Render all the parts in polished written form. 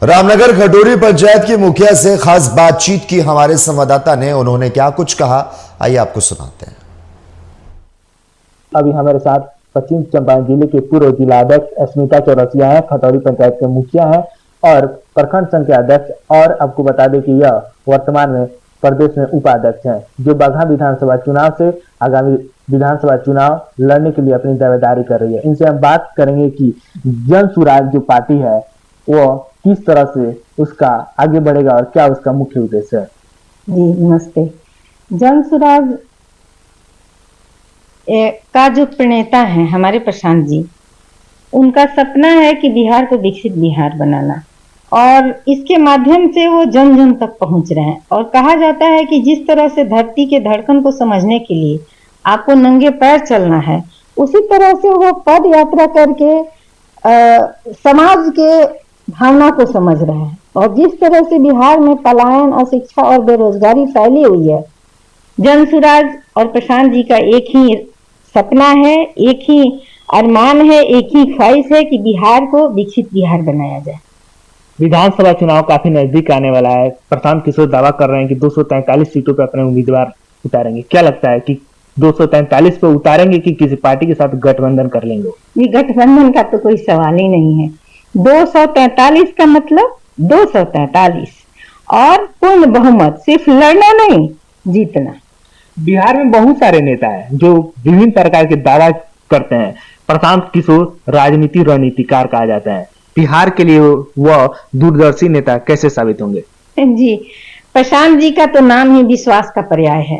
रामनगर खटोरी पंचायत की मुखिया से खास बातचीत की हमारे संवाददाता ने। उन्होंने क्या कुछ कहा, आइए आपको सुनाते हैं। अभी हमारे साथ पश्चिम चंपारण जिले के पूर्व जिलाध्यक्ष अस्मिता चौरसिया है, खटोरी पंचायत के मुखिया है और प्रखंड संघ के अध्यक्ष, और आपको बता दें कि यह वर्तमान में प्रदेश में उपाध्यक्ष हैं, जो बगहा विधानसभा चुनाव से आगामी विधानसभा चुनाव लड़ने के लिए अपनी दावेदारी कर रही है। इनसे हम बात करेंगे कि जन सुराज जो पार्टी है वो किस तरह से उसका आगे बढ़ेगा और क्या उसका मुख्य उद्देश्य है। जी नमस्ते। जन सुराज का जो प्रणेता है हमारे प्रशांत जी, उनका सपना है कि बिहार को विकसित बिहार बनाना, और इसके माध्यम से वो जन जन तक पहुंच रहे हैं। और कहा जाता है कि जिस तरह से धरती के धड़कन को समझने के लिए आपको नंगे पैर चलना है, उसी तरह से वो पद यात्रा करके समाज के भावना को समझ रहे हैं। और जिस तरह से बिहार में पलायन, अशिक्षा और बेरोजगारी फैली हुई है, जन सुराज और प्रशांत जी का एक ही सपना है, एक ही अरमान है, एक ही ख्वाहिश है कि बिहार को विकसित बिहार बनाया जाए। विधानसभा चुनाव काफी नजदीक आने वाला है। प्रशांत किशोर दावा कर रहे हैं कि 243 सीटों पर अपने उम्मीदवार उतारेंगे। क्या लगता है कि 243 पे उतारेंगे कि किसी पार्टी के साथ गठबंधन कर लेंगे? ये गठबंधन का तो कोई सवाल ही नहीं है। 243 का मतलब 243 और पूर्ण बहुमत, सिर्फ लड़ना नहीं, जीतना। बिहार में बहुत सारे नेता हैं जो विभिन्न प्रकार के दावा करते हैं। प्रशांत किशोर राजनीति रणनीतिकार कहा जाता है। बिहार के लिए वह दूरदर्शी नेता कैसे साबित होंगे? जी, प्रशांत जी का तो नाम ही विश्वास का पर्याय है।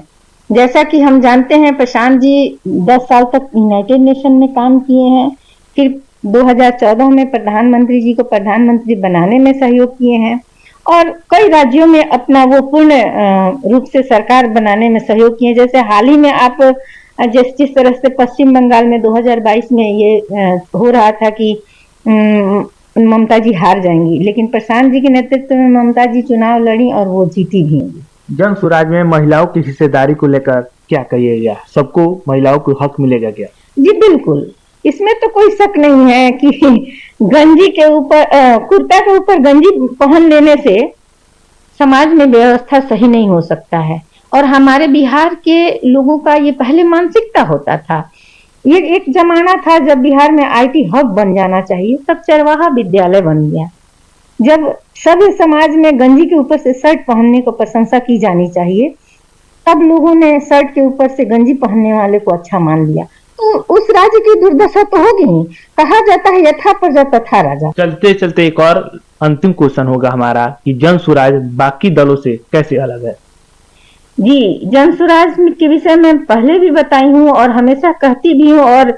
जैसा कि हम जानते हैं, प्रशांत जी 10 साल तक यूनाइटेड नेशन में काम किए हैं, फिर 2014 में प्रधानमंत्री जी को प्रधानमंत्री बनाने में सहयोग किए हैं, और कई राज्यों में अपना वो पूर्ण रूप से सरकार बनाने में सहयोग किए। जैसे हाल ही में आप जिस तरह से पश्चिम बंगाल में 2022 में ये हो रहा था कि ममता जी हार जाएंगी, लेकिन प्रशांत जी के नेतृत्व में ममता जी चुनाव लड़ी और वो जीती भी। जन सुराज में महिलाओं की हिस्सेदारी को लेकर क्या कहिएगा? सबको महिलाओं को हक मिलेगा क्या? जी बिल्कुल, इसमें तो कोई शक नहीं है कि गंजी के ऊपर कुर्ता के ऊपर गंजी पहन लेने से समाज में व्यवस्था सही नहीं हो सकता है। और हमारे बिहार के लोगों का ये पहले मानसिकता होता था। ये एक जमाना था जब बिहार में आईटी हब बन जाना चाहिए, तब चरवाहा विद्यालय बन गया। जब सभी समाज में गंजी के ऊपर से शर्ट पहनने को प्रशंसा की जानी चाहिए, तब लोगों ने शर्ट के ऊपर से गंजी पहनने वाले को अच्छा मान लिया। तो उस राज्य की दुर्दशा तो होगी ही। कहा जाता है यथा प्रजा तथा राजा। चलते चलते एक और अंतिम क्वेश्चन होगा हमारा कि जन सुराज बाकी दलों से कैसे अलग है? जी, जन सुराज के विषय में पहले भी बताई हूँ और हमेशा कहती भी हूँ, और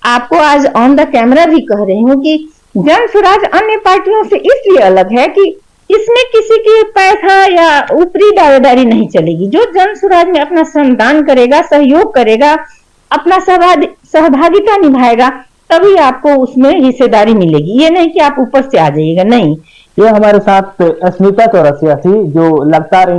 आपको आज ऑन द कैमरा भी कह रही हूँ कि जन सुराज अन्य पार्टियों से इसलिए अलग है कि इसमें किसी की पैसा या ऊपरी दावेदारी नहीं चलेगी। जो जन सुराज में अपना श्रमदान करेगा, सहयोग करेगा, अपना सहभागिता निभाएगा, तभी आपको उसमें हिस्सेदारी मिलेगी। ये नहीं कि आप ऊपर से आ जाइएगा, नहीं। ये हमारे साथ अस्मिता चौरसिया थी, जो लगातार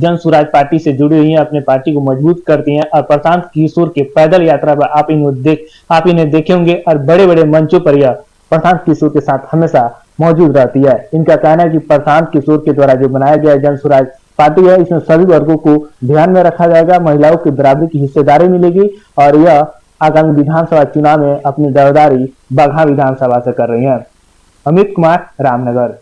जन सुराज पार्टी से जुड़ी हुई है, अपने पार्टी को मजबूत करती हैं। और प्रशांत किशोर के पैदल यात्रा पर आप इन्हें देखे होंगे, और बड़े बड़े मंचों पर यह प्रशांत किशोर के साथ हमेशा मौजूद रहती है। इनका कहना है कि प्रशांत किशोर के द्वारा जो बनाया गया जन सुराज पार्टी है, इसमें सभी वर्गों को ध्यान में रखा जाएगा, महिलाओं की बराबरी की हिस्सेदारी मिलेगी, और यह आगामी विधानसभा चुनाव में अपनी दावेदारी बगहा विधानसभा से कर रही है। अमित कुमार, रामनगर।